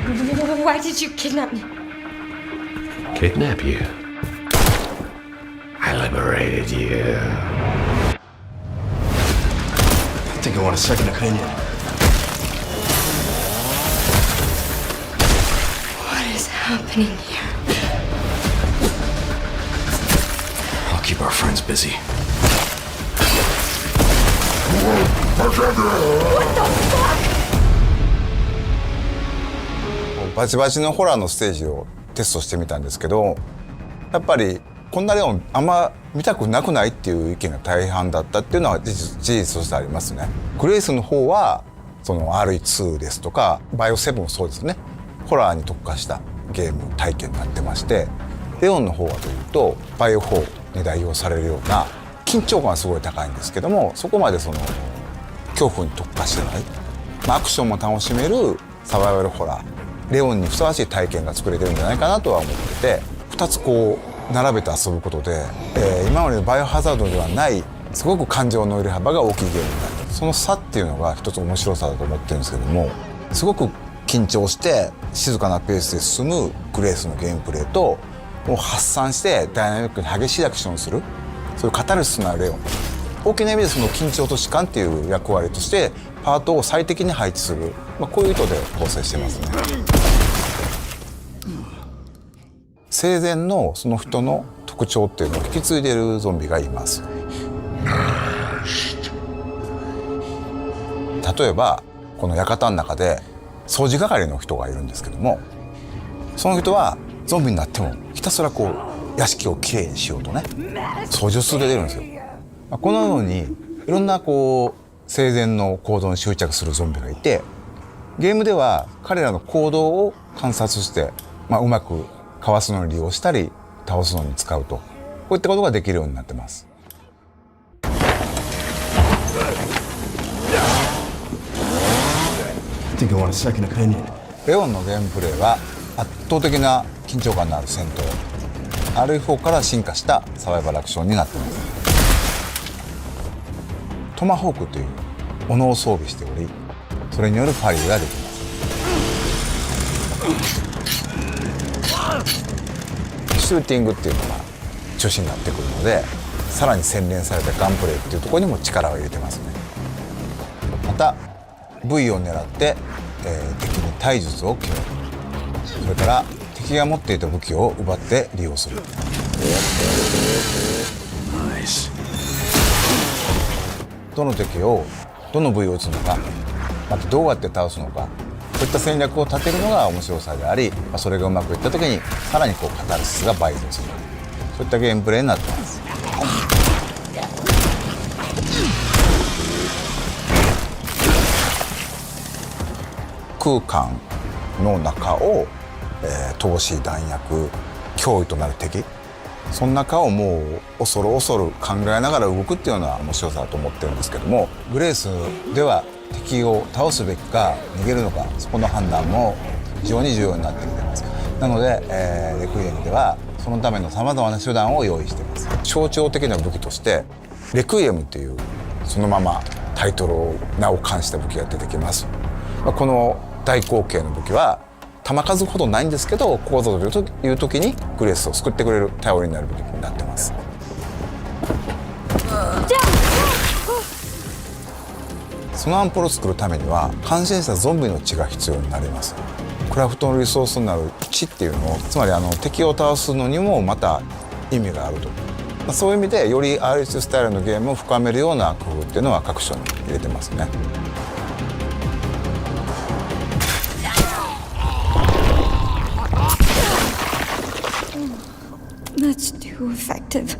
Why did you kidnap me? Kidnap you? I liberated you. I think I want a second opinion. What is happening here? I'll keep our friends busy. What the fuck?バチバチのホラーのステージをテストしてみたんですけど、やっぱりこんなレオンあんま見たくなくないっていう意見が大半だったっていうのは事実としてありますね。グレイスの方はその RE2 ですとかバイオ7もそうですね、ホラーに特化したゲーム体験になってまして、レオンの方はというとバイオ4に代表されるような緊張感はすごい高いんですけども、そこまでその恐怖に特化してない、アクションも楽しめるサバイバルホラー、レオンにふさわしい体験が作れてるんじゃないかなとは思ってて、2つこう並べて遊ぶことで、今までのバイオハザードではないすごく感情の揺れ幅が大きいゲームになる。その差っていうのが一つ面白さだと思ってるんですけども、すごく緊張して静かなペースで進むグレースのゲームプレイと、もう発散してダイナミックに激しいアクションをする、そういうカタルシスのあるレオン、大きな意味でその緊張と弛緩っていう役割としてパートを最適に配置する、こういう意図で構成してますね。生前のその人の特徴っていうのを引き継いでいるゾンビがいます。例えばこの館の中で掃除係の人がいるんですけども、その人はゾンビになってもひたすらこう屋敷をきれいにしようとね、掃除を続けてるんですよ。このようにいろんなこう生前の行動に執着するゾンビがいて、ゲームでは彼らの行動を観察して、うまくかわすのに利用したり倒すのに使うと、こういったことができるようになってます。レオンのゲームプレイは圧倒的な緊張感のある戦闘、RE4 から進化したサバイバルアクションになっています。トマホークという斧を装備しており、それによるパリができます。シューティングっていうのが中心になってくるので、さらに洗練されたガンプレイっていうところにも力を入れてますね。また V を狙って、敵に体術を決める、それから敵が持っていた武器を奪って利用する。どの敵をどの部位を撃つのか、またどうやって倒すのか、そういった戦略を立てるのが面白さであり、それがうまくいった時にさらにこうカタルシスが倍増する、そういったゲームプレイになっています。空間の中を、投資弾薬脅威となる敵、その中をもう恐る恐る考えながら動くっていうのは面白さだと思ってるんですけども、グレースでは敵を倒すべきか逃げるのか、そこの判断も非常に重要になってきています。なので、レクイエムではそのためのさまざまな手段を用意しています。象徴的な武器としてレクイエムというそのままタイトルを名を冠した武器が出てきます。この大口径の武器は弾数ほどないんですけど、ここぞという時にグレースを救ってくれる頼りになる武器になってます。そのアンポルを作るためには感染したゾンビの血が必要になります。クラフトのリソースになる血っていうのを、つまり敵を倒すのにもまた意味があると、そういう意味でより RS スタイルのゲームを深めるような工夫っていうのは各所に入れてますね。Much too effective.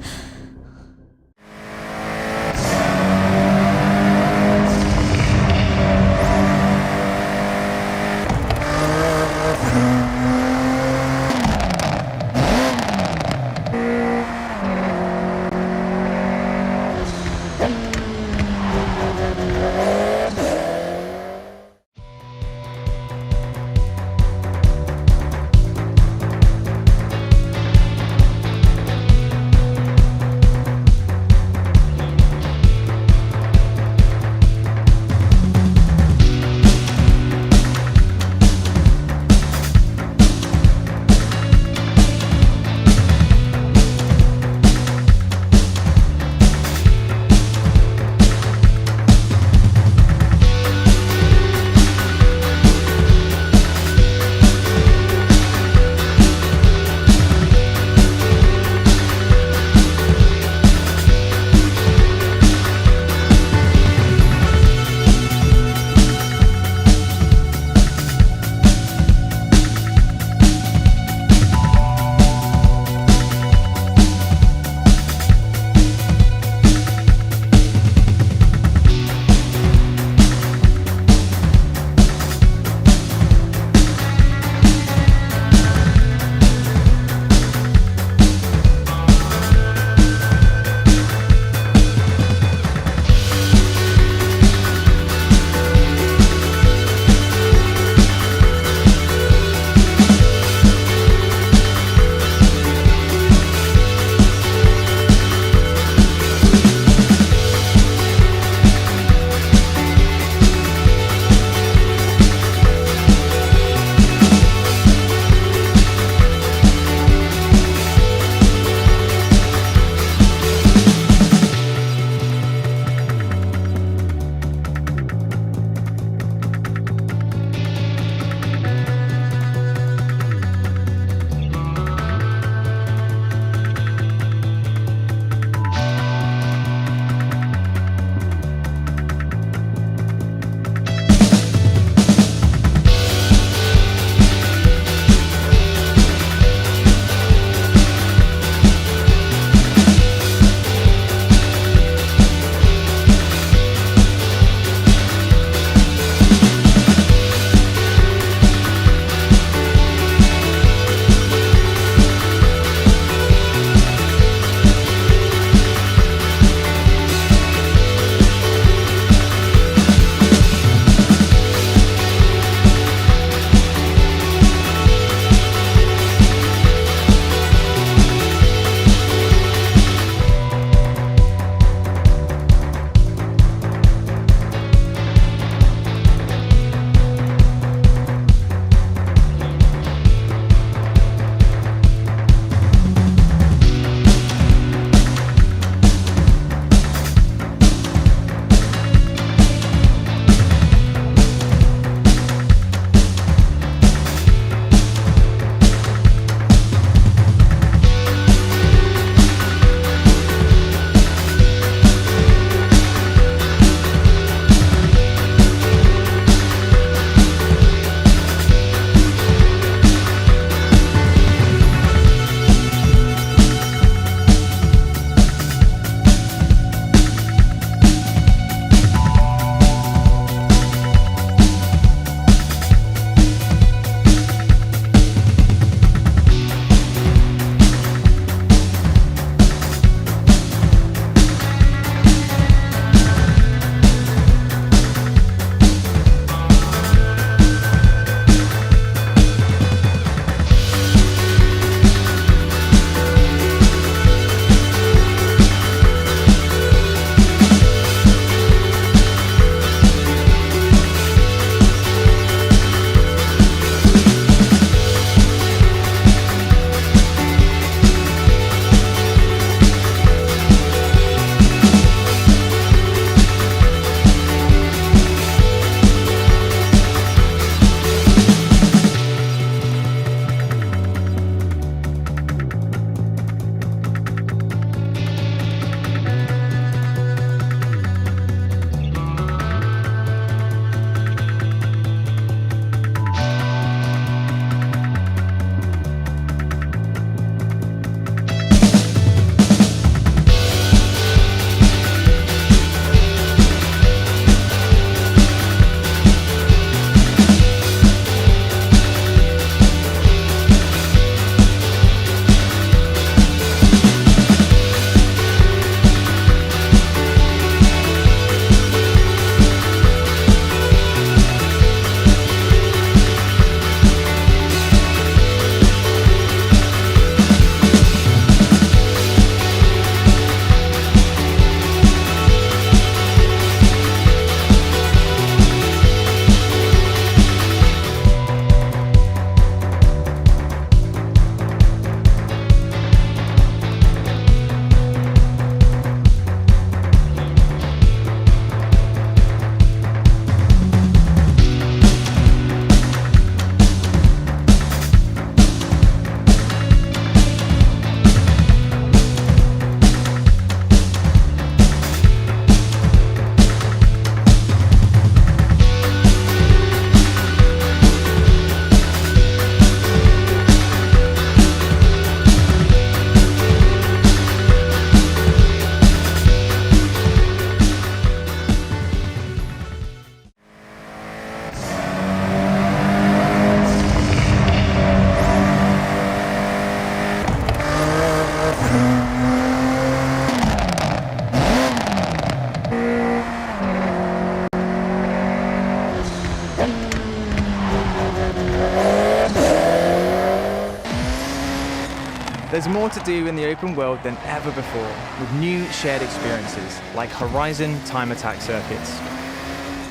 There's more to do in the open world than ever before, with new shared experiences like Horizon time attack circuits.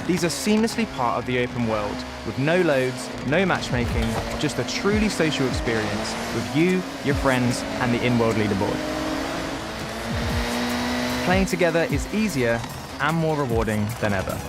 These are seamlessly part of the open world, with no loads, no matchmaking, just a truly social experience with you, your friends, and the in-world leaderboard. Playing together is easier and more rewarding than ever.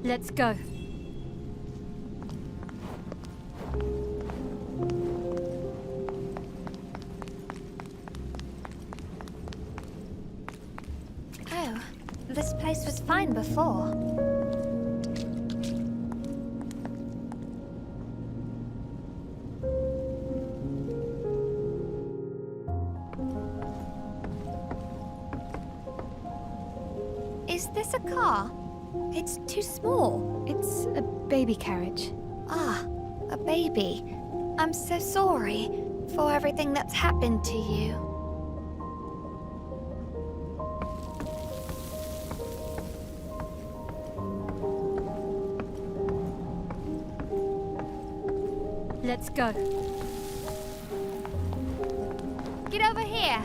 Let's go. Oh, this place was fine before. Is this a car? It's too small. It's a baby carriage. Ah, a baby. I'm so sorry for everything that's happened to you. Let's go. Get over here.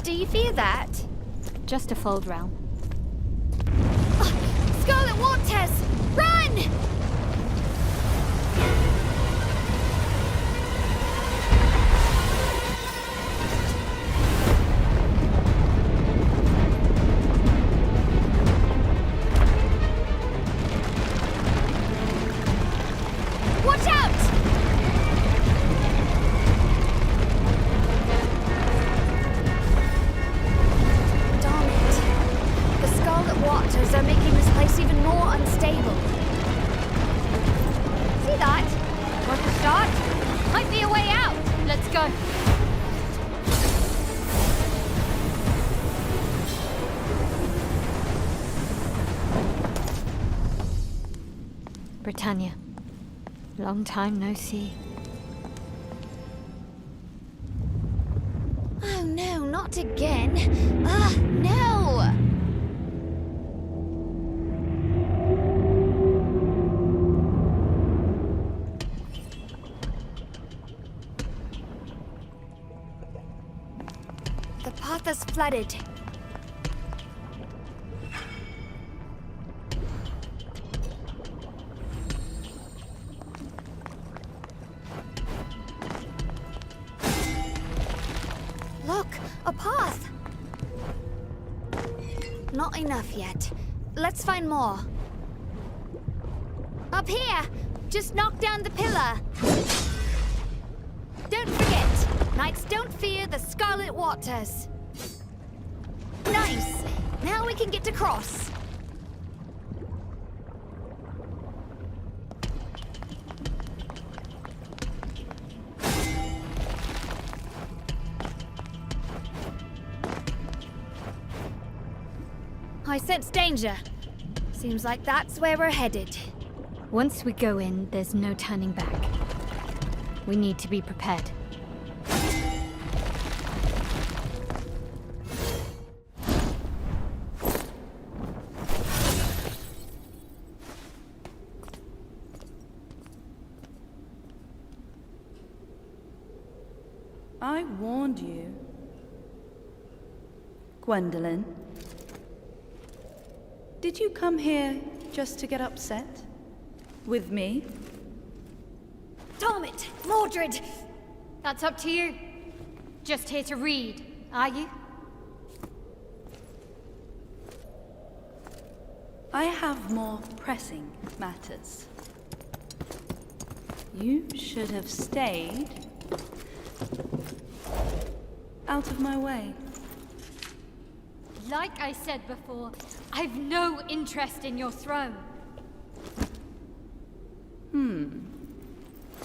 Do you fear that? Just a fold realm. Scarlet Waters! Run! Watch out! Darn it. The Scarlet Waters are making this place even more unstable. See that? Want to start? Might be a way out. Let's go. Britannia. Long time no see. Oh no, not again. Ah, no! The path is flooded. Look, a path. Not enough yet. Let's find more. Up here! Just knock down the pillar. Don't forget, knights don't fear the Scarlet Waters. Nice! Now we can get across. I sense danger. Seems like that's where we're headed. Once we go in, there's no turning back. We need to be prepared. I warned you. Gwendolyn. Did you come here just to get upset? With me? Damn it! Mordred! That's up to you. Just here to read, are you? I have more pressing matters. You should have stayed out of my way. Like I said before, I've no interest in your throne.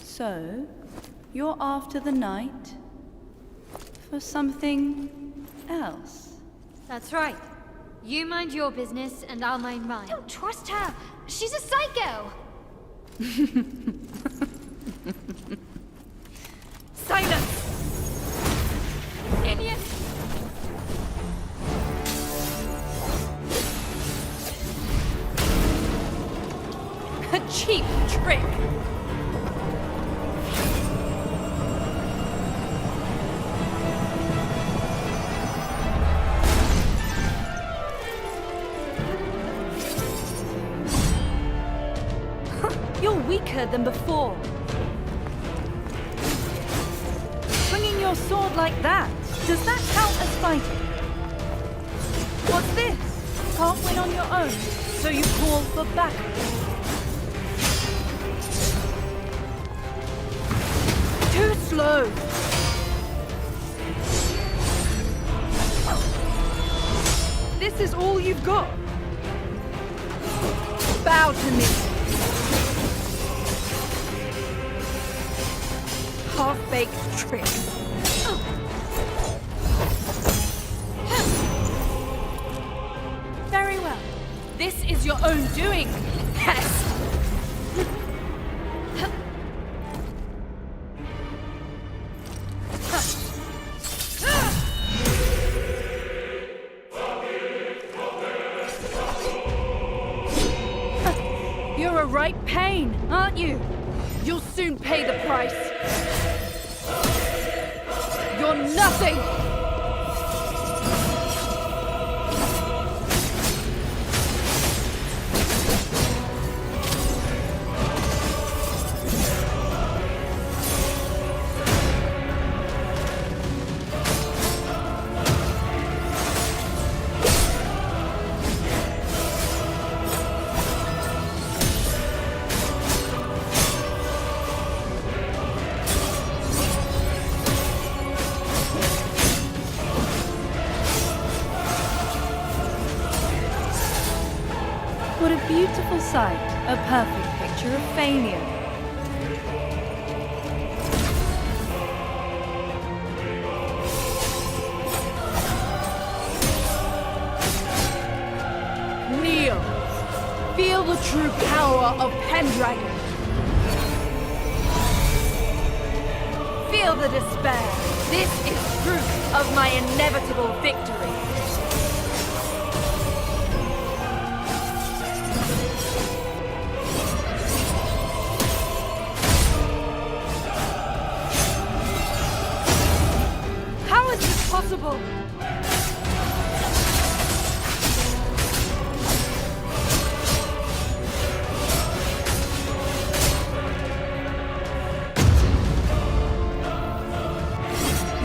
So, you're after the night for something else? That's right. You mind your business, and I'll mind mine. Don't trust her! She's a psycho! Silence! Idiot! A cheap trick! You're weaker than before. Swinging your sword like that, does that count as fighting? What's this? Can't win on your own, so you call for backup. Too slow. This is all you've got. Bow to me. Half-baked trick. Very well. This is your own doing, pest. You're a right pain, aren't you? You'll soon pay the price. You're nothing! What a beautiful sight. A perfect picture of failure. Kneel. Feel the true power of Pendragon. Feel the despair. This is proof of my inevitable victory. Possible.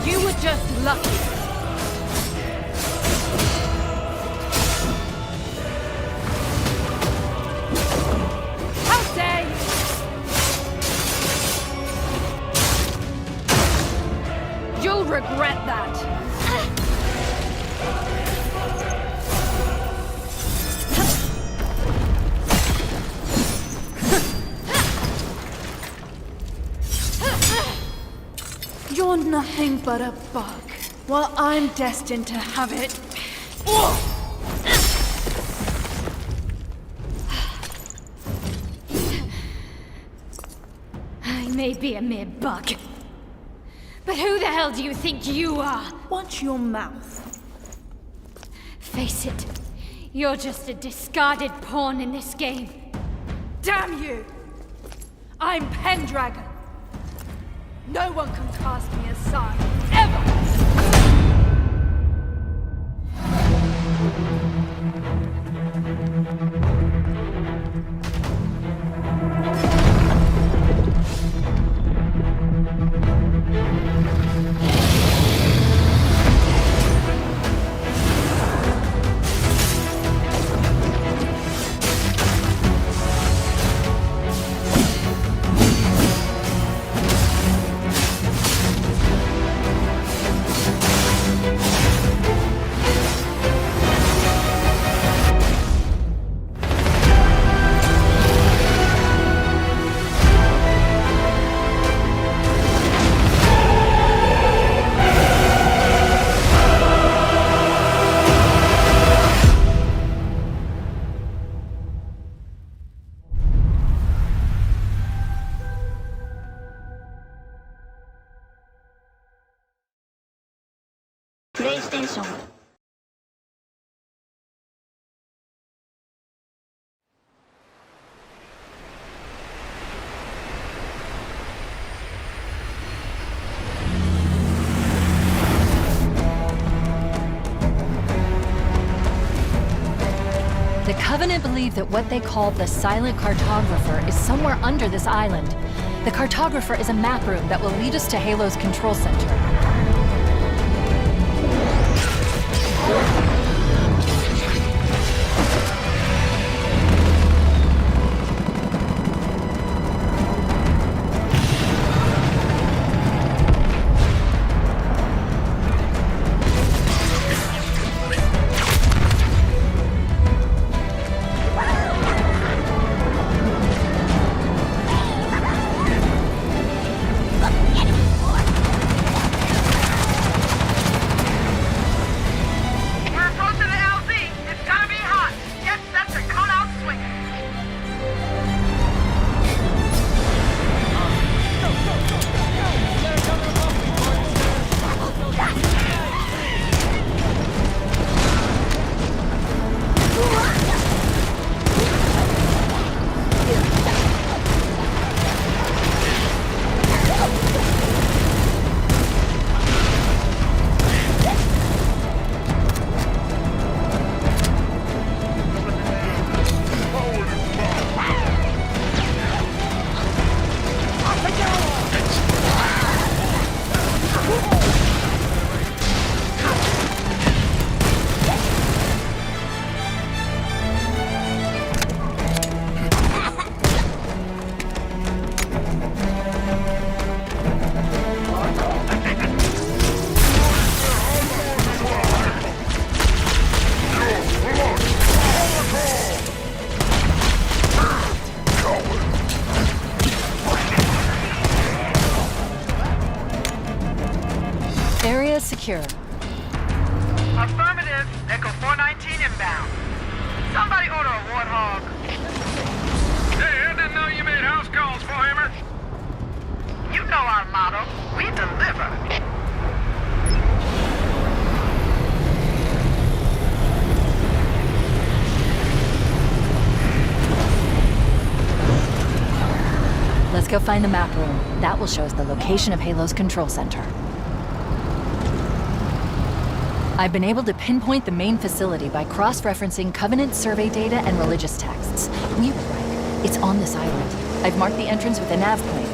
You were just lucky. How dare you? You'll regret that. You're nothing but a bug, while I'm destined to have it. may be a mere bug. But who the hell do you think you are? Watch your mouth. Face it, you're just a discarded pawn in this game. Damn you! I'm Pendragon. No one can cast me aside, ever! PlayStation The Covenant believe that what they call the Silent Cartographer is somewhere under this island. The Cartographer is a map room that will lead us to Halo's control center. Area secure. Affirmative. Echo 419 inbound. Somebody order a warthog. Hey, I didn't know you made house calls, Forehammer. You know our motto. We deliver. Let's go find the map room. That will show us the location of Halo's control center. I've been able to pinpoint the main facility by cross-referencing Covenant survey data and religious texts. We were right. It's on this island. I've marked the entrance with a nav point.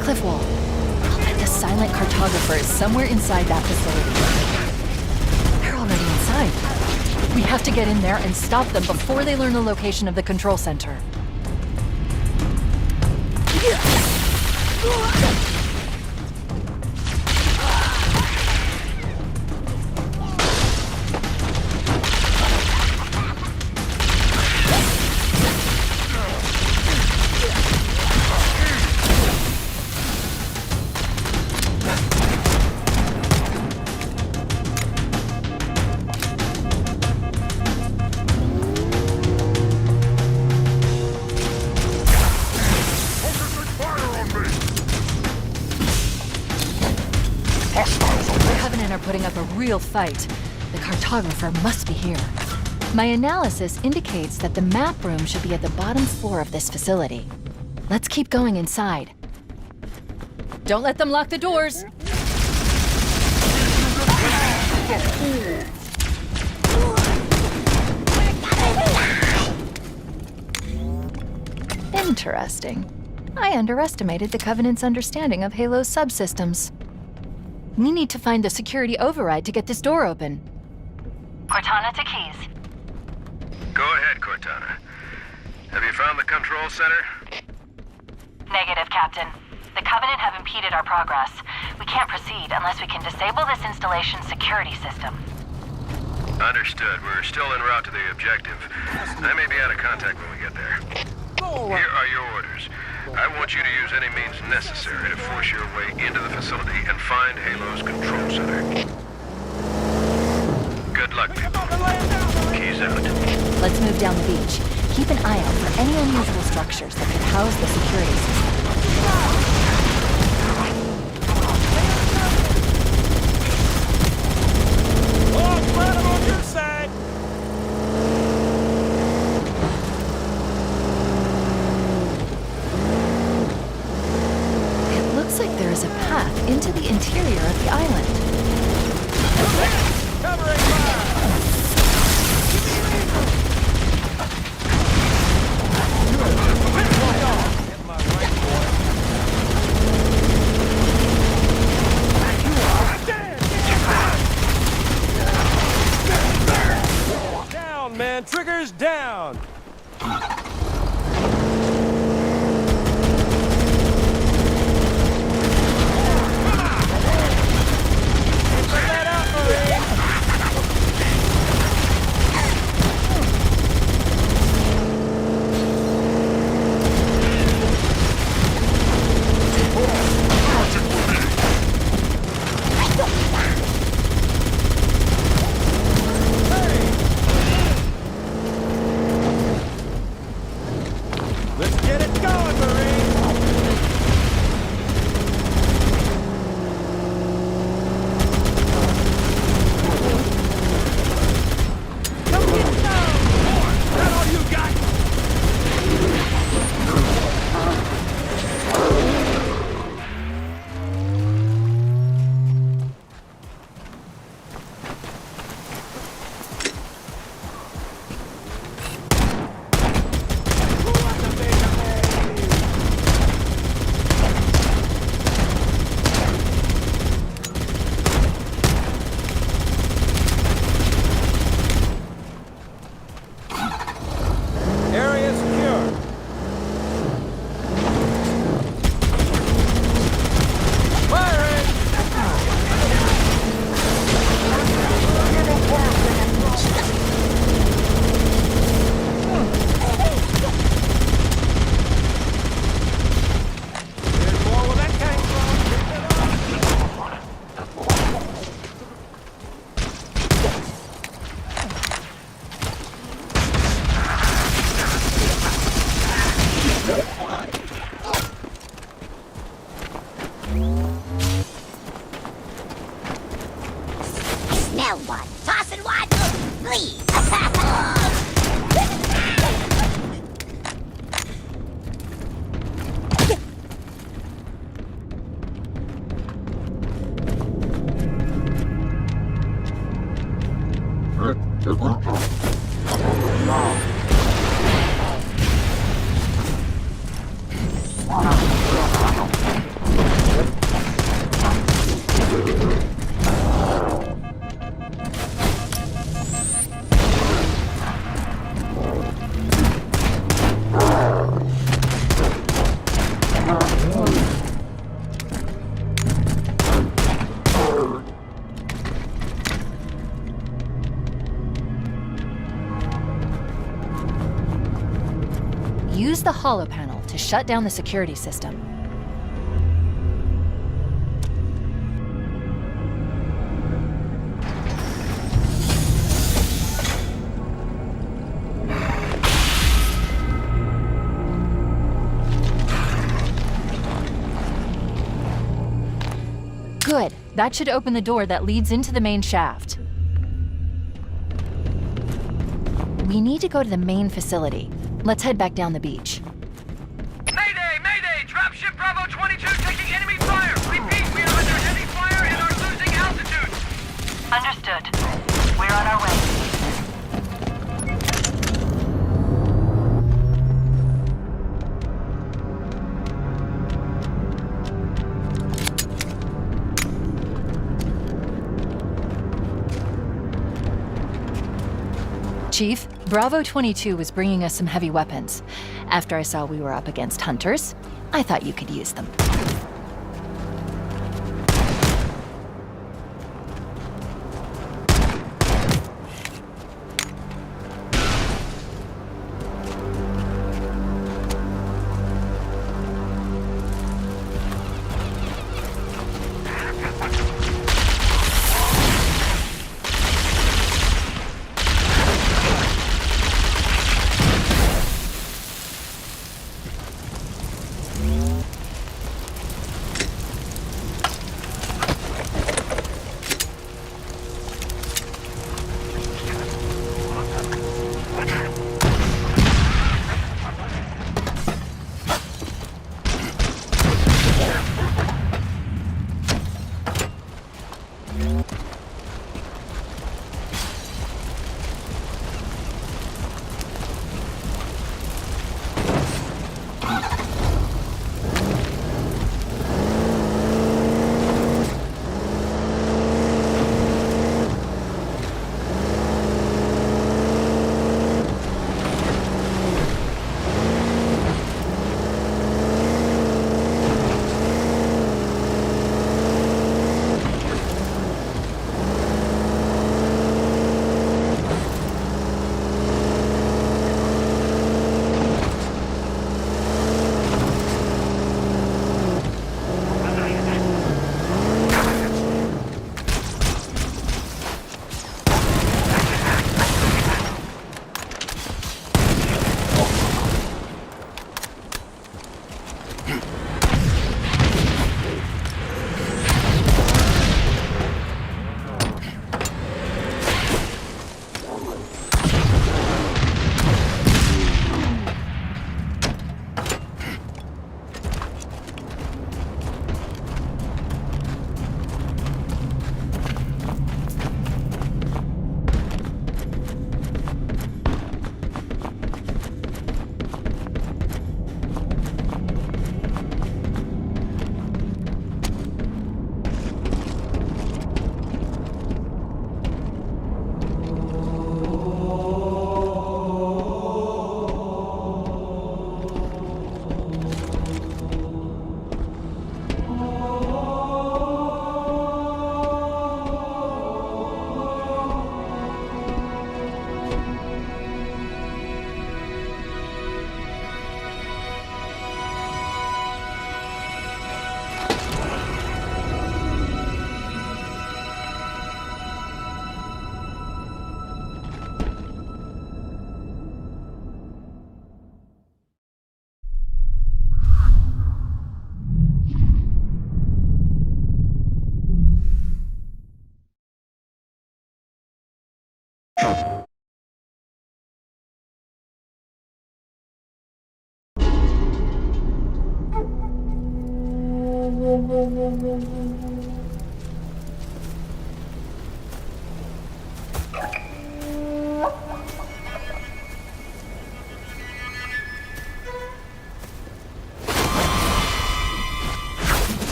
Cliff wall. I'll bet the Silent Cartographer is somewhere inside that facility. They're already inside. We have to get in there and stop them before they learn the location of the control center. Putting up a real fight. The Cartographer must be here. My analysis indicates that the map room should be at the bottom floor of this facility. Let's keep going inside. Don't let them lock the doors! Interesting. I underestimated the Covenant's understanding of Halo's subsystems. We need to find the security override to get this door open. Cortana to Keys. Go ahead, Cortana. Have you found the control center? Negative, Captain. The Covenant have impeded our progress. We can't proceed unless we can disable this installation's security system. Understood. We're still en route to the objective. I may be out of contact when we get there. Here are your orders. I want you to use any means necessary to force your way into the facility and find Halo's control center. Good luck, people. Keys out. Let's move down the beach. Keep an eye out for any unusual structures that could house the security system. Oh, glad I'm on your side! Looks like there is a path into the interior of the island. Covering fire! Down, man! Triggers down! holo panel to shut down the security system. Good. That should open the door that leads into the main shaft. We need to go to the main facility. Let's head back down the beach. Mayday! Mayday! Dropship Bravo 22 taking enemy fire! Repeat, we are under heavy fire and are losing altitude! Understood. We're on our way. Chief, Bravo 22 was bringing us some heavy weapons. After I saw we were up against hunters, I thought you could use them.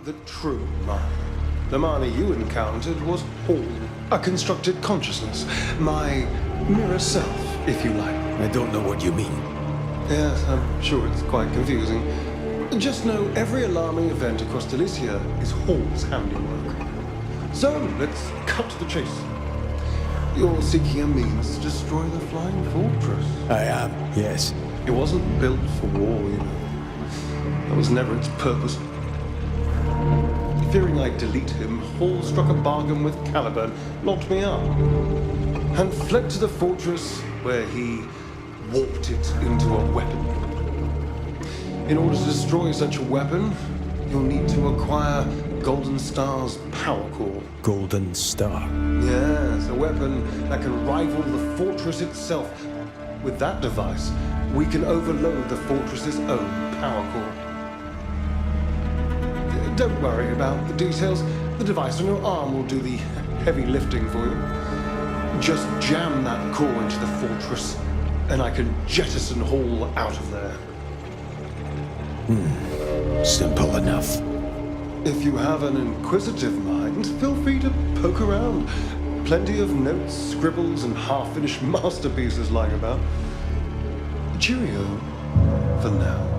the true mine. The miner you encountered was Hall, a constructed consciousness. My mirror self, if you like. I don't know what you mean. Yes, I'm sure it's quite confusing. Just know every alarming event across Delicia is Hall's handiwork. So, let's cut to the chase. You're seeking a means to destroy the Flying Fortress. I am, yes. It wasn't built for war, you know. That was never its purpose. Fearing I'd delete him, Hall struck a bargain with Caliburn, locked me up, and fled to the fortress where he warped it into a weapon. In order to destroy such a weapon, you'll need to acquire Golden Star's power core. Golden Star. Yes, a weapon that can rival the fortress itself. With that device, we can overload the fortress's own power core. Don't worry about the details. The device on your arm will do the heavy lifting for you. Just jam that core into the fortress, and I can jettison Hall out of there. Simple enough. If you have an inquisitive mind, feel free to poke around. Plenty of notes, scribbles, and half-finished masterpieces lying about. Cheerio, for now.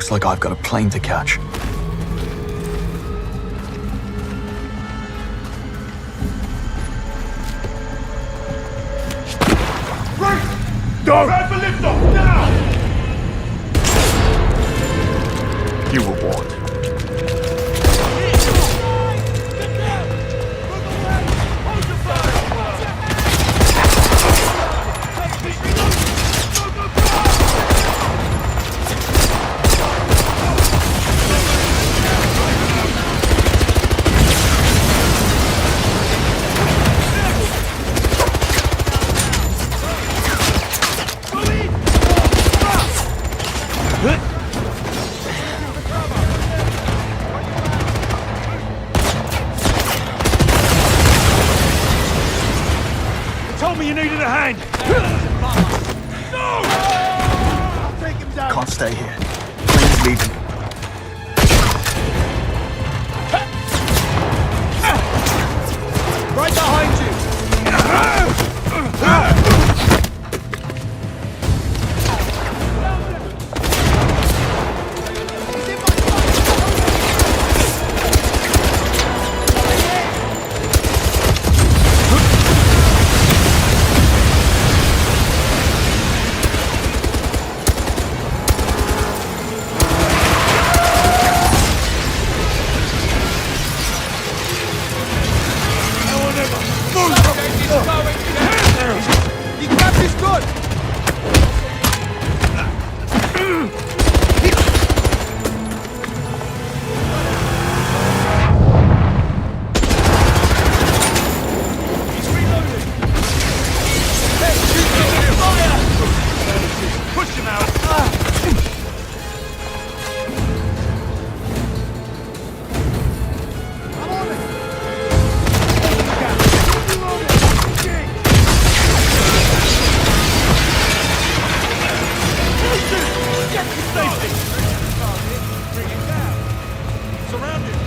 Looks like I've got a plane to catch. Go! Grab the lift off now! You were warned. Told me you needed a hand! No! Take him down! Can't stay here. Plane's leaving. Right behind you! He grabbed his gun! He's reloading! Let's shoot him! Fire! Push him out! I'm on it! Get to safety! Bring him down! Surround him!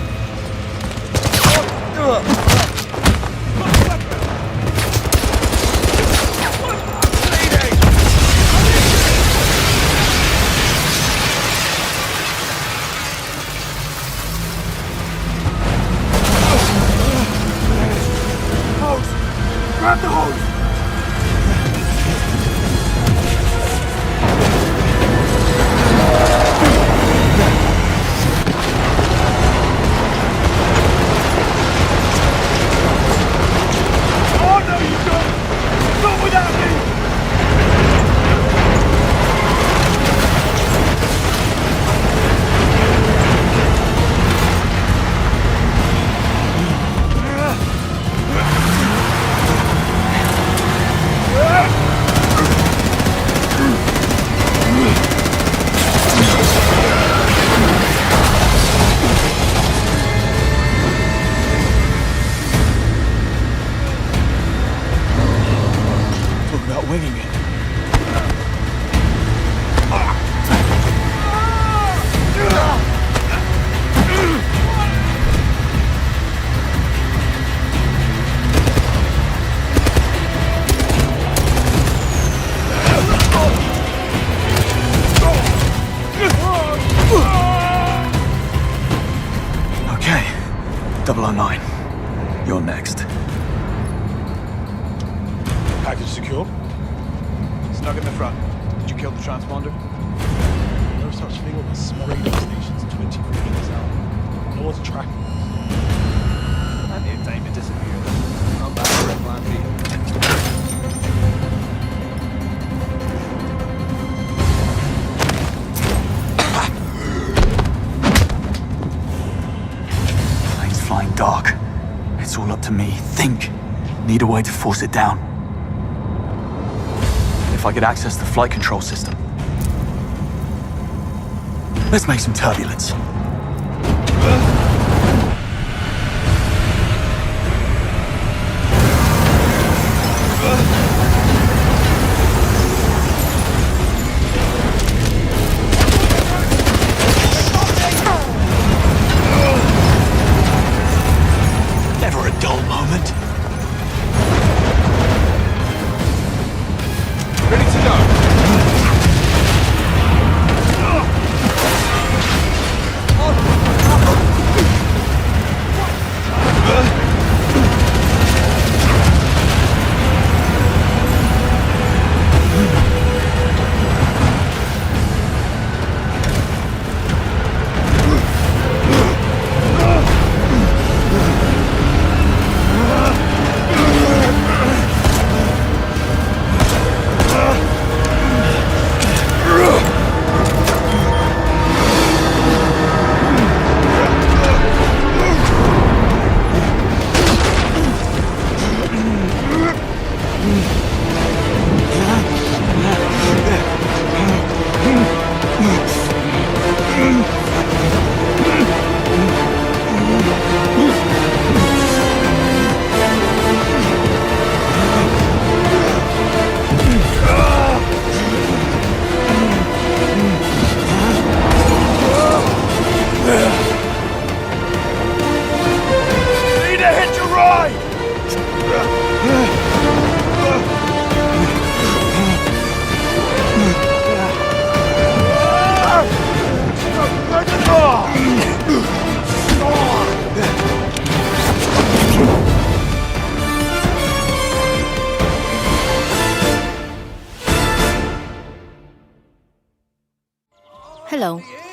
Hose! Grab the hose! Oh no you don't! Not without me! Talk about winging it. Okay, 009. You're next. Package secure? Snug in the front. Did you kill the transponder? No such thing on the small radio stations 24 minutes out. No one's tracking us. Plenty of time to disappear. Come back for a plan B. Plane's flying dark. It's all up to me. Think. Need a way to force it down. If I could access the flight control system. Let's make some turbulence. Never a dull moment. Ready to go!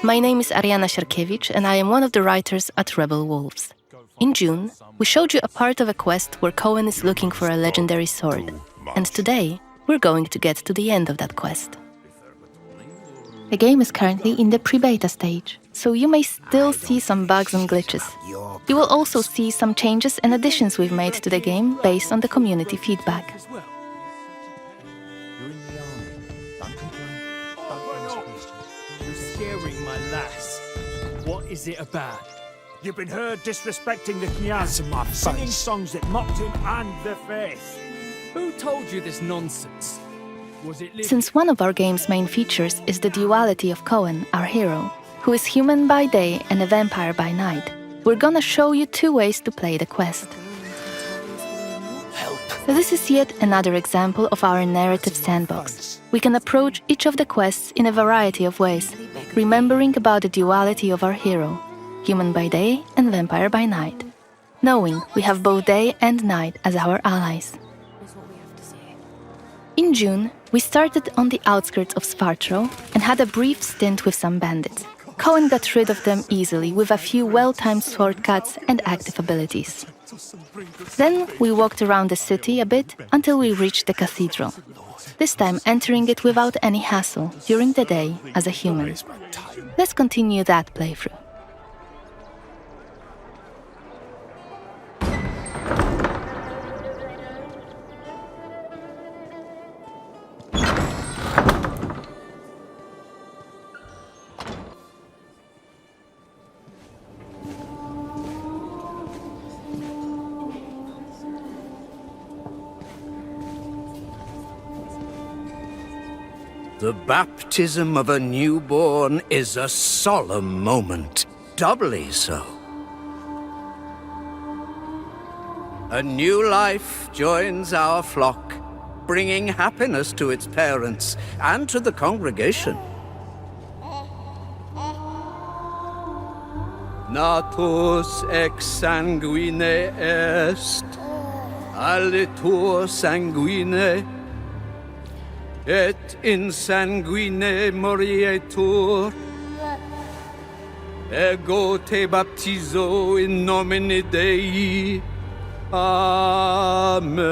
My name is Ariana Sierkiewicz, and I am one of the writers at Rebel Wolves. In June, we showed you a part of a quest where Cohen is looking for a legendary sword. And today, we're going to get to the end of that quest. The game is currently in the pre-beta stage, so you may still see some bugs and glitches. You will also see some changes and additions we've made to the game based on the community feedback. You're scaring my lass. What is it about? You've been heard disrespecting the Kniaz, singing songs that mocked him and the faith. Who told you this nonsense? Was it Since one of our game's main features is the duality of Cohen, our hero, who is human by day and a vampire by night, we're gonna show you 2 ways to play the quest. This is yet another example of our narrative sandbox. We can approach each of the quests in a variety of ways, remembering about the duality of our hero, human by day and vampire by night, knowing we have both day and night as our allies. In June, we started on the outskirts of Svartro and had a brief stint with some bandits. Cohen got rid of them easily with a few well-timed sword cuts and active abilities. Then we walked around the city a bit until we reached the cathedral, this time entering it without any hassle during the day as a human. Let's continue that playthrough. The baptism of a newborn is a solemn moment, doubly so. A new life joins our flock, bringing happiness to its parents and to the congregation. Natus ex sanguine est, alitur sanguine, et in sanguine morietur. Ego te baptizo in nomine Dei. Amen.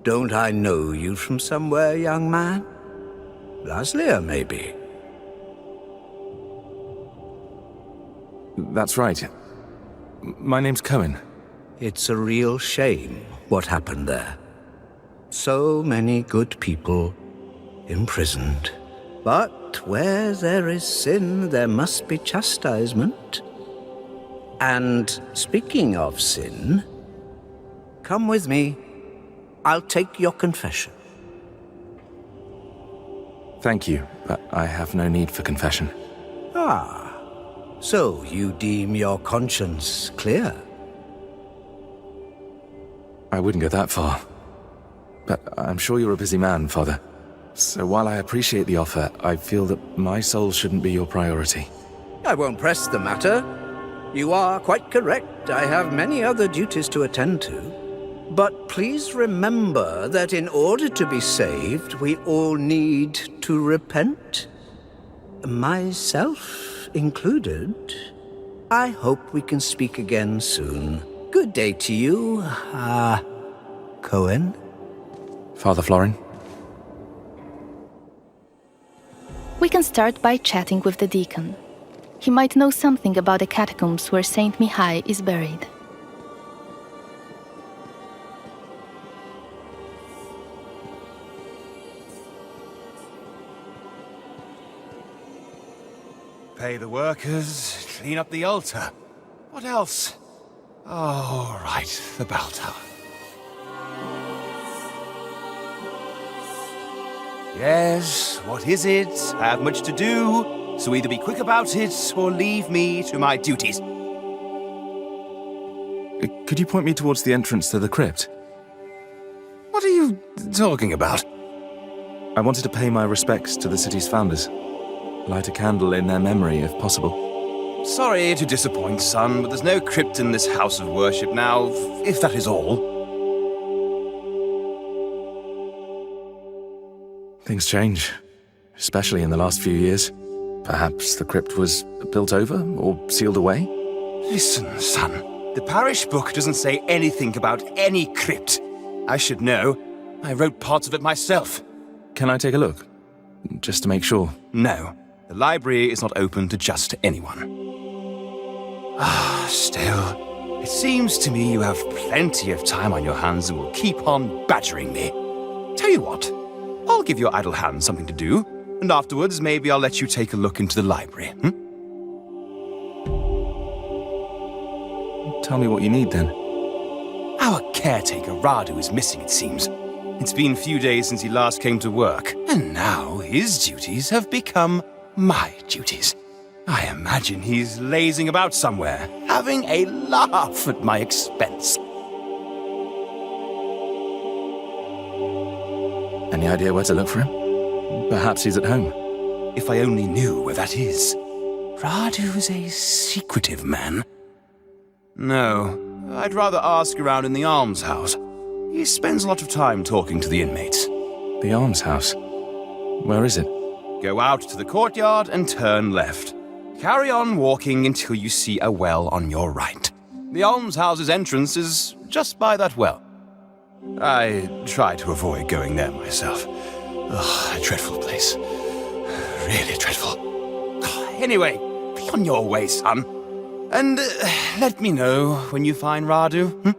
Don't I know you from somewhere, young man? Laslia, maybe? That's right. My name's Cohen. It's a real shame what happened there. So many good people imprisoned. But where there is sin, there must be chastisement. And speaking of sin, come with me. I'll take your confession. Thank you, but I have no need for confession. Ah, so you deem your conscience clear? I wouldn't go that far. But I'm sure you're a busy man, Father. So while I appreciate the offer, I feel that my soul shouldn't be your priority. I won't press the matter. You are quite correct. I have many other duties to attend to. But please remember that in order to be saved, we all need to repent. Myself included. I hope we can speak again soon. Good day to you, Cohen. Father Florin? We can start by chatting with the deacon. He might know something about the catacombs where Saint Mihai is buried. Pay the workers, clean up the altar. What else? Oh, right, the bell tower. Yes, what is it? I have much to do, so either be quick about it or leave me to my duties. Could you point me towards the entrance to the crypt? What are you talking about? I wanted to pay my respects to the city's founders. Light a candle in their memory, if possible. Sorry to disappoint, son, but there's no crypt in this house of worship now, if that is all. Things change, especially in the last few years. Perhaps the crypt was built over or sealed away? Listen, son. The parish book doesn't say anything about any crypt. I should know. I wrote parts of it myself. Can I take a look? Just to make sure. No. The library is not open to just anyone. Still, it seems to me you have plenty of time on your hands and will keep on badgering me. Tell you what, I'll give your idle hands something to do, and afterwards maybe I'll let you take a look into the library, Tell me what you need, then. Our caretaker, Radu, is missing, it seems. It's been a few days since he last came to work, and now his duties have become my duties. I imagine he's lazing about somewhere, having a laugh at my expense. Any idea where to look for him? Perhaps he's at home. If I only knew where that is. Radu's a secretive man. No, I'd rather ask around in the almshouse. He spends a lot of time talking to the inmates. The almshouse? Where is it? Go out to the courtyard and turn left. Carry on walking until you see a well on your right. The almshouse's entrance is just by that well. I try to avoid going there myself. Ugh, a dreadful place. Really dreadful. Anyway, be on your way, son. And let me know when you find Radu.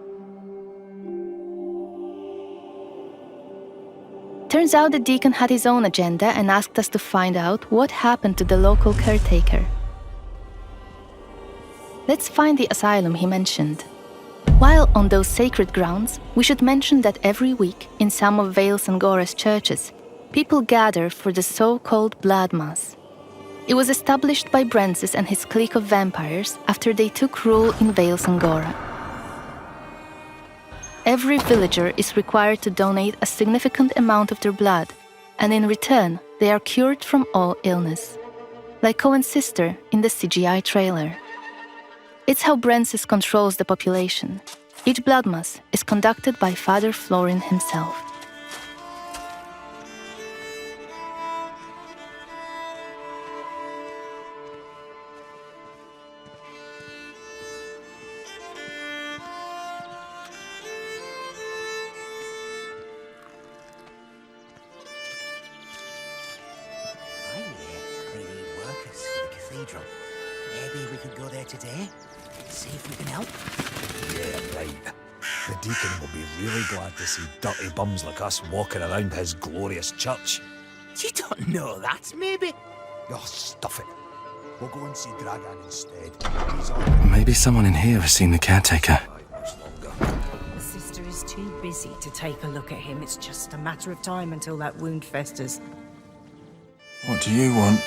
Turns out the deacon had his own agenda and asked us to find out what happened to the local caretaker. Let's find the asylum he mentioned. While on those sacred grounds, we should mention that every week, in some of Vales and Gora's churches, people gather for the so-called Blood Mass. It was established by Brensis and his clique of vampires after they took rule in Vales and Gora. Every villager is required to donate a significant amount of their blood, and in return, they are cured from all illness. Like Cohen's sister in the CGI trailer. It's how Brensis controls the population. Each blood mass is conducted by Father Florin himself. Maybe we could go there today? See if we can help? Yeah, right. The deacon will be really glad to see dirty bums like us walking around his glorious church. You don't know that, maybe? Oh, stuff it. We'll go and see Dragan instead. Maybe someone in here has seen the caretaker. The sister is too busy to take a look at him. It's just a matter of time until that wound festers. What do you want?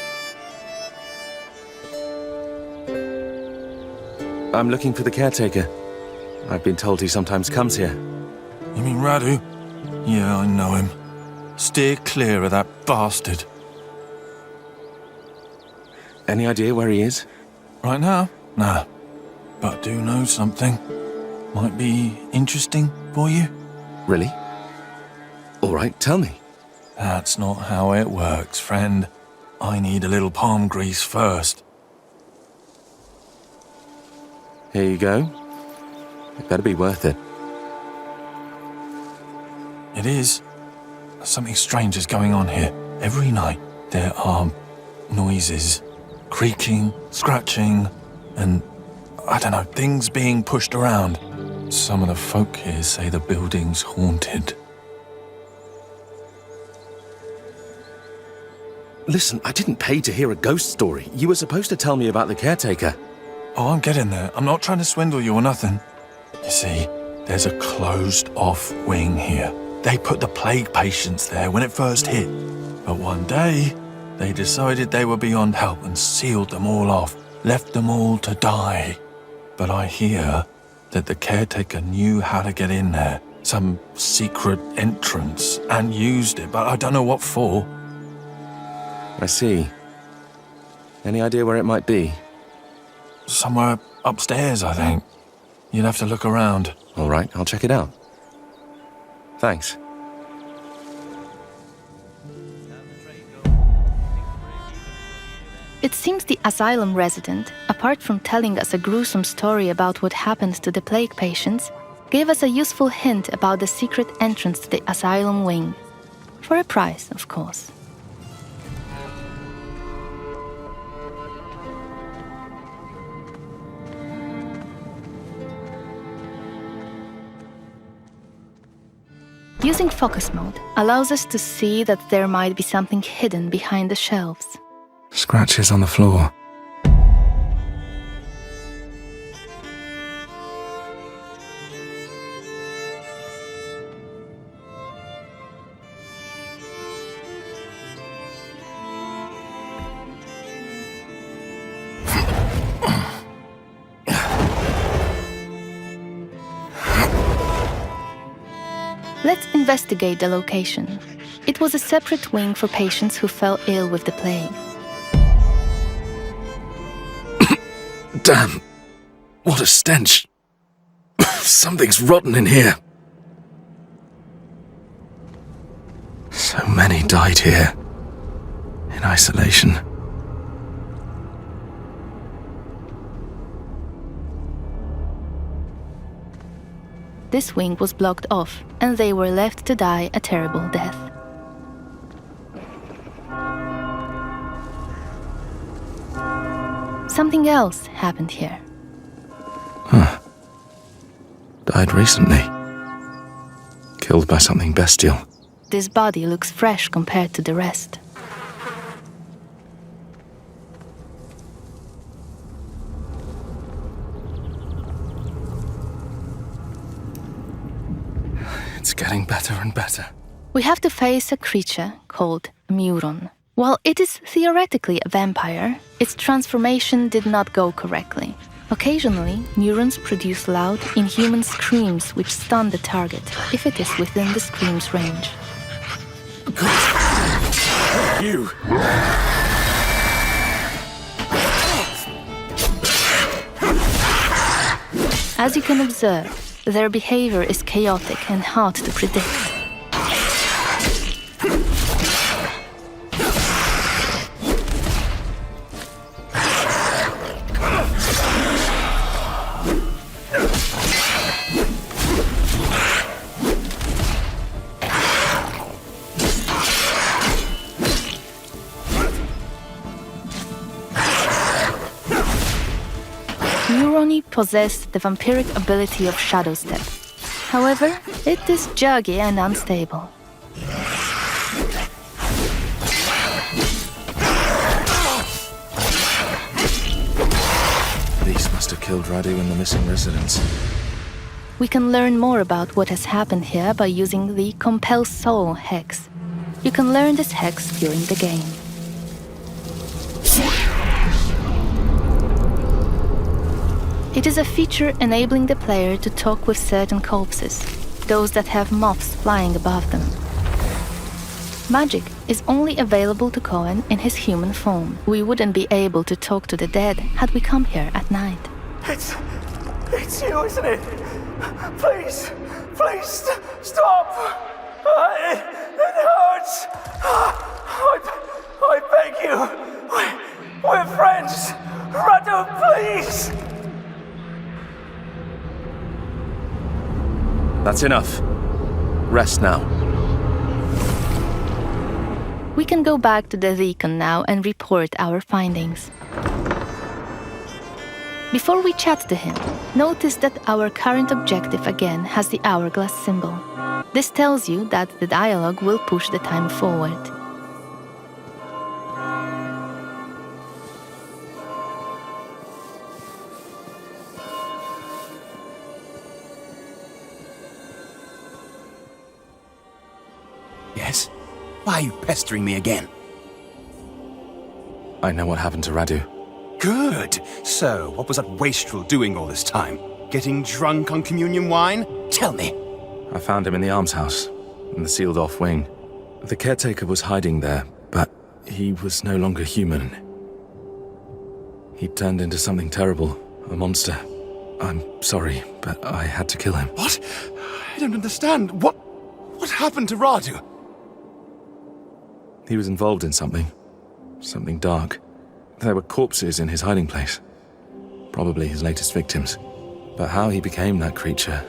I'm looking for the caretaker. I've been told he sometimes comes here. You mean Radu? Yeah, I know him. Steer clear of that bastard. Any idea where he is? Right now? Nah. But I do know something. Might be interesting for you. Really? All right, tell me. That's not how it works, friend. I need a little palm grease first. Here you go. It better be worth it. It is. Something strange is going on here. Every night there are noises. Creaking, scratching, and, I don't know, things being pushed around. Some of the folk here say the building's haunted. Listen, I didn't pay to hear a ghost story. You were supposed to tell me about the caretaker. Oh, I'm getting there. I'm not trying to swindle you or nothing. You see, there's a closed-off wing here. They put the plague patients there when it first hit. But one day, they decided they were beyond help and sealed them all off, left them all to die. But I hear that the caretaker knew how to get in there. Some secret entrance, and used it, but I don't know what for. I see. Any idea where it might be? Somewhere upstairs, I think. You'd have to look around. All right, I'll check it out. Thanks. It seems the asylum resident, apart from telling us a gruesome story about what happened to the plague patients, gave us a useful hint about the secret entrance to the asylum wing. For a price, of course. Using focus mode allows us to see that there might be something hidden behind the shelves. Scratches on the floor. Let's investigate the location. It was a separate wing for patients who fell ill with the plague. Damn! What a stench! Something's rotten in here. So many died here. In isolation. This wing was blocked off, and they were left to die a terrible death. Something else happened here. Huh. Died recently. Killed by something bestial. This body looks fresh compared to the rest. It's getting better and better. We have to face a creature called Muron. While it is theoretically a vampire, its transformation did not go correctly. Occasionally, Murons produce loud, inhuman screams which stun the target, if it is within the scream's range. You! As you can observe, their behavior is chaotic and hard to predict. Muroni possess the vampiric ability of Shadow Step. However, it is juggy and unstable. These must have killed Radu and the missing residents. We can learn more about what has happened here by using the Compel Soul hex. You can learn this hex during the game. It is a feature enabling the player to talk with certain corpses, those that have moths flying above them. Magic is only available to Cohen in his human form. We wouldn't be able to talk to the dead had we come here at night. It's you, isn't it? Please, stop! It hurts! I beg you! We're friends! Radu, please! That's enough. Rest now. We can go back to the Recon now and report our findings. Before we chat to him, notice that our current objective again has the hourglass symbol. This tells you that the dialogue will push the time forward. Yes? Why are you pestering me again? I know what happened to Radu. Good. So, what was that wastrel doing all this time? Getting drunk on communion wine? Tell me. I found him in the almshouse, in the sealed-off wing. The caretaker was hiding there, but he was no longer human. He turned into something terrible, a monster. I'm sorry, but I had to kill him. What? I don't understand. What happened to Radu? He was involved in something dark. There were corpses in his hiding place. Probably his latest victims. But how he became that creature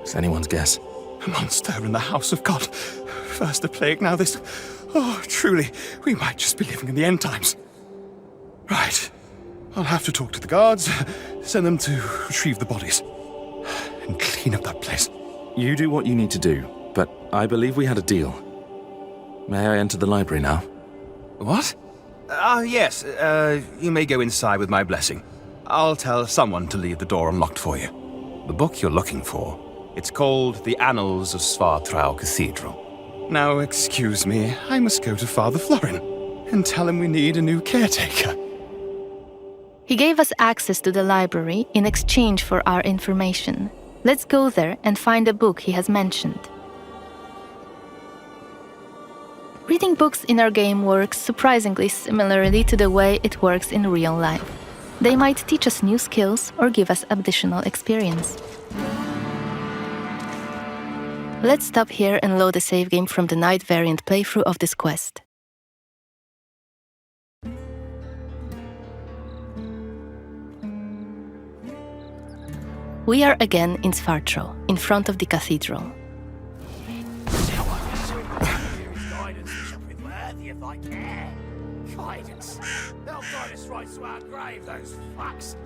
is anyone's guess. A monster in the house of God. First the plague, now this. Oh, truly, we might just be living in the end times. Right. I'll have to talk to the guards, send them to retrieve the bodies, and clean up that place. You do what you need to do, but I believe we had a deal. May I enter the library now? What? Yes. You may go inside with my blessing. I'll tell someone to leave the door unlocked for you. The book you're looking for, it's called The Annals of Svartrau Cathedral. Now, excuse me, I must go to Father Florin and tell him we need a new caretaker. He gave us access to the library in exchange for our information. Let's go there and find a book he has mentioned. Reading books in our game works surprisingly similarly to the way it works in real life. They might teach us new skills or give us additional experience. Let's stop here and load a save game from the night variant playthrough of this quest. We are again in Svartrau, in front of the cathedral. Guidance. They'll guide us right to our grave, those fucks.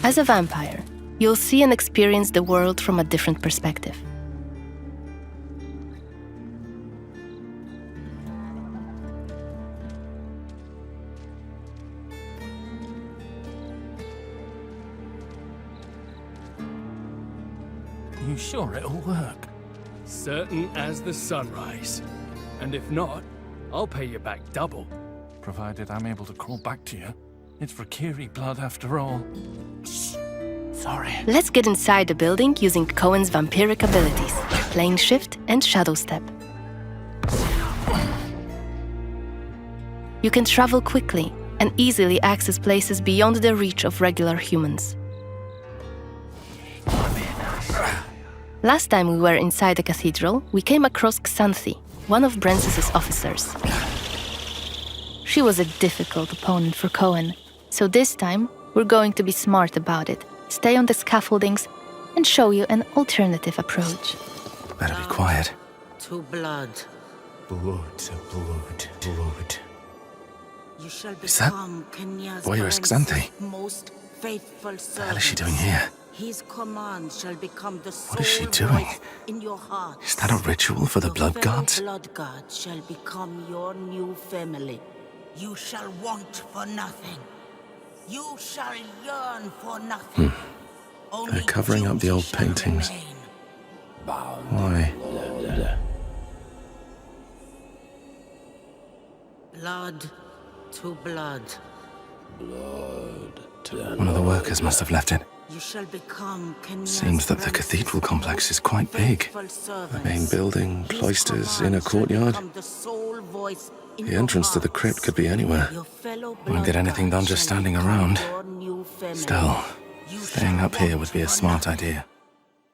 As a vampire, you'll see and experience the world from a different perspective. You sure it'll work? Certain as the sunrise. And if not, I'll pay you back double. Provided I'm able to crawl back to you. It's REQUIEM blood after all. Sorry. Let's get inside the building using Cohen's vampiric abilities, Plane Shift and Shadow Step. You can travel quickly and easily access places beyond the reach of regular humans. Last time we were inside the cathedral, we came across Xanthi, one of Brensis's officers. She was a difficult opponent for Cohen, so this time we're going to be smart about it, stay on the scaffoldings, and show you an alternative approach. Better be quiet. To blood. Blood to blood, blood. You shall Is that become Kenya's Warrioress Xanthi? most faithful What the hell is she servant. doing here? His command shall become the What is she sole doing? voice in your heart. Is that a ritual for the blood fellow gods? blood god shall become your new family. You shall want for nothing. You shall yearn for nothing. They're covering up the old paintings. Why? Blood to blood. One of the workers must have left it. You shall become Kenya's Seems that the cathedral complex is quite big. The main building, cloisters, inner courtyard. The entrance to the crypt could be anywhere. Won't get anything done just standing around. Still, staying up here would be a smart idea.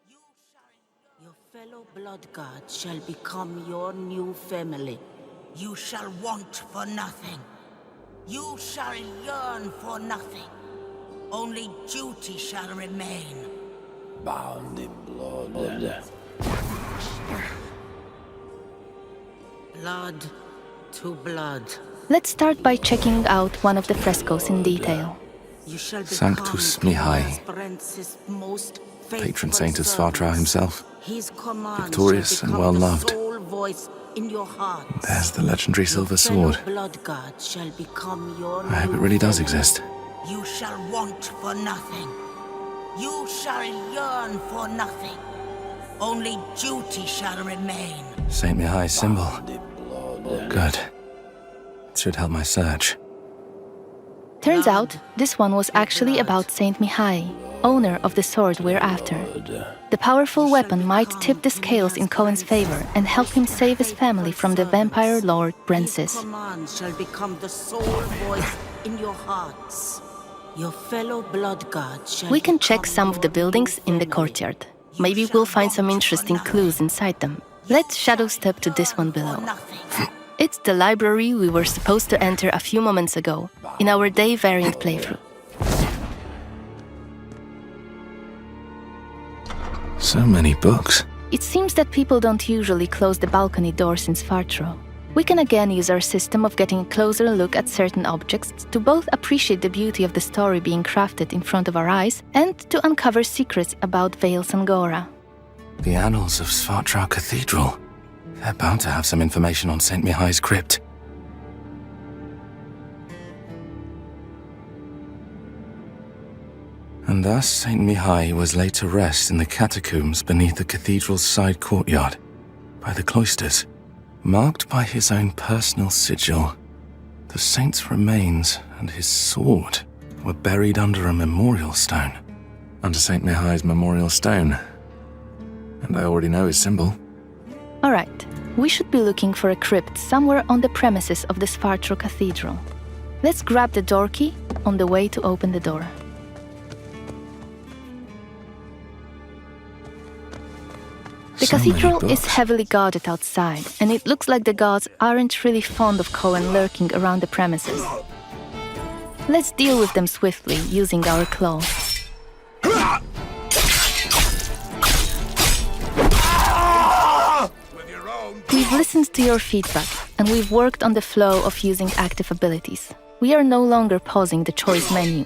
Your fellow blood god shall become your new family. You shall want for nothing. You shall yearn for nothing. Only duty shall remain. Bound in blood. Blood to blood. Let's start by checking out one of the frescoes in detail. You shall Sanctus become Mihai, Brensis's most patron faithful saint of servant. Svartrau himself. His command Victorious shall and become well the loved. sole voice in your hearts. There's the legendary silver sword. Blood God shall become your I hope it new really does family. exist. You shall want for nothing. You shall yearn for nothing. Only duty shall remain. Saint Mihai's symbol. Good. It should help my search. Turns out, this one was actually about Saint Mihai, owner of the sword we're after. The powerful weapon might tip the scales in Cohen's favor and help him save his family from the vampire lord Brensis. Command shall become the sole voice in your hearts. Your fellow blood god shall We can check some of the buildings in the courtyard. Maybe we'll find some interesting clues inside them. Let's shadow step to this one below. It's the library we were supposed to enter a few moments ago, in our day variant playthrough. So many books. It seems that people don't usually close the balcony doors in Svartro. We can again use our system of getting a closer look at certain objects to both appreciate the beauty of the story being crafted in front of our eyes and to uncover secrets about Vale Sangora. The annals of Svartrau Cathedral. They're bound to have some information on Saint Mihai's crypt. And thus Saint Mihai was laid to rest in the catacombs beneath the cathedral's side courtyard, by the cloisters. Marked by his own personal sigil, the saint's remains and his sword were buried under a memorial stone. Under Saint Mihai's memorial stone. And I already know his symbol. Alright, we should be looking for a crypt somewhere on the premises of the Svartro Cathedral. Let's grab the door key on the way to open the door. The cathedral is heavily guarded outside, and it looks like the guards aren't really fond of Cohen lurking around the premises. Let's deal with them swiftly, using our claws. We've listened to your feedback, and we've worked on the flow of using active abilities. We are no longer pausing the choice menu.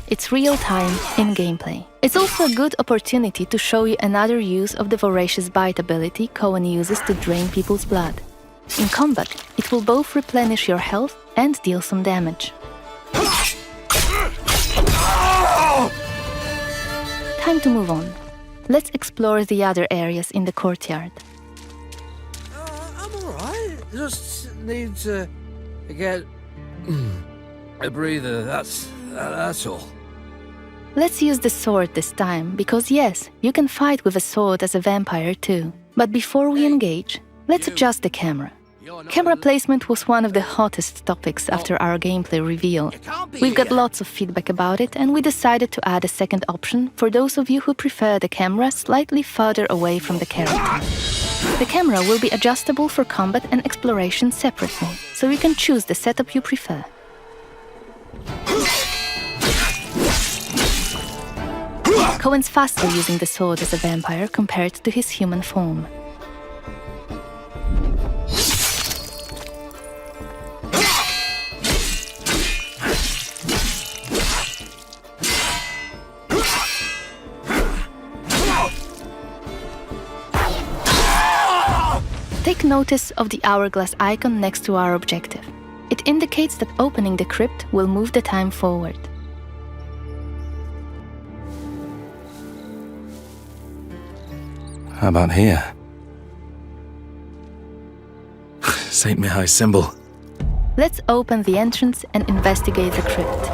It's real-time, in gameplay. It's also a good opportunity to show you another use of the Voracious Bite ability Cohen uses to drain people's blood. In combat, it will both replenish your health and deal some damage. Time to move on. Let's explore the other areas in the courtyard. I'm alright. Just need to get a breather, that's all. Let's use the sword this time, because yes, you can fight with a sword as a vampire too. But before we engage, let's adjust the camera. Camera placement was one of the hottest topics after our gameplay reveal. We've got lots of feedback about it, and we decided to add a second option for those of you who prefer the camera slightly further away from the character. The camera will be adjustable for combat and exploration separately, so you can choose the setup you prefer. Cohen's faster using the sword as a vampire compared to his human form. Take notice of the hourglass icon next to our objective. It indicates that opening the crypt will move the time forward. How about here? Saint Mihai's symbol. Let's open the entrance and investigate the crypt.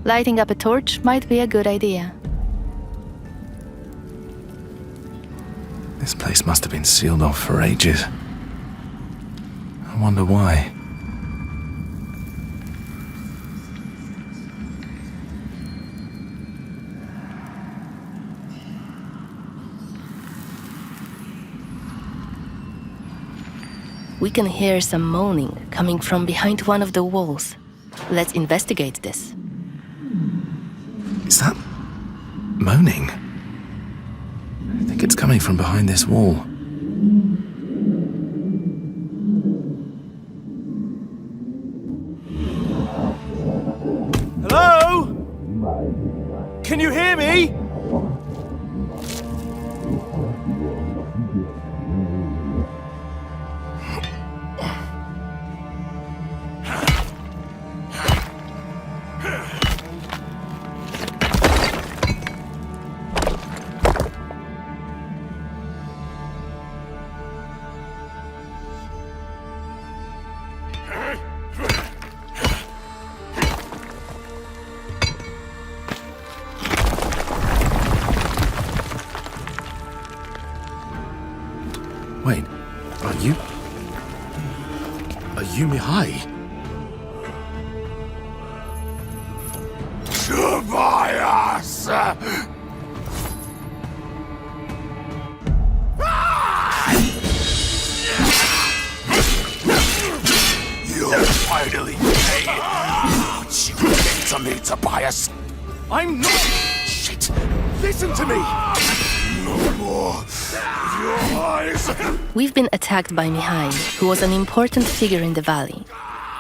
Lighting up a torch might be a good idea. This place must have been sealed off for ages. I wonder why. We can hear some moaning coming from behind one of the walls. Let's investigate this. Is that moaning? The think it's coming from behind this wall. Hello? Can you hear me? Wait, are you Mihai? Tobias! You'll finally pay. What you did to me, Tobias. I'm not... Shit! Listen to me! No more. Your eyes. We've been attacked by Mihai, who was an important figure in the valley.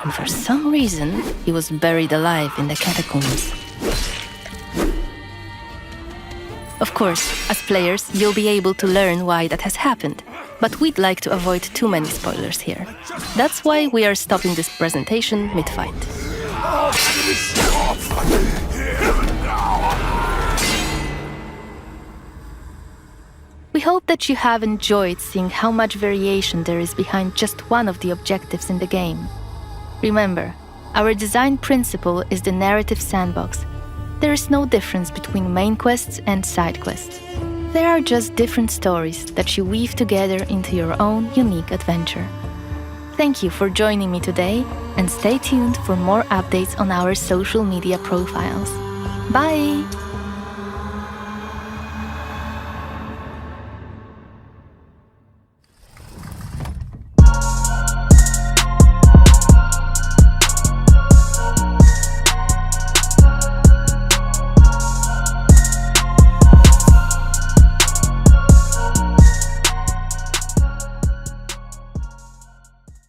And for some reason, he was buried alive in the catacombs. Of course, as players, you'll be able to learn why that has happened. But we'd like to avoid too many spoilers here. That's why we are stopping this presentation mid-fight. We hope that you have enjoyed seeing how much variation there is behind just one of the objectives in the game. Remember, our design principle is the narrative sandbox. There is no difference between main quests and side quests. There are just different stories that you weave together into your own unique adventure. Thank you for joining me today, and stay tuned for more updates on our social media profiles. Bye!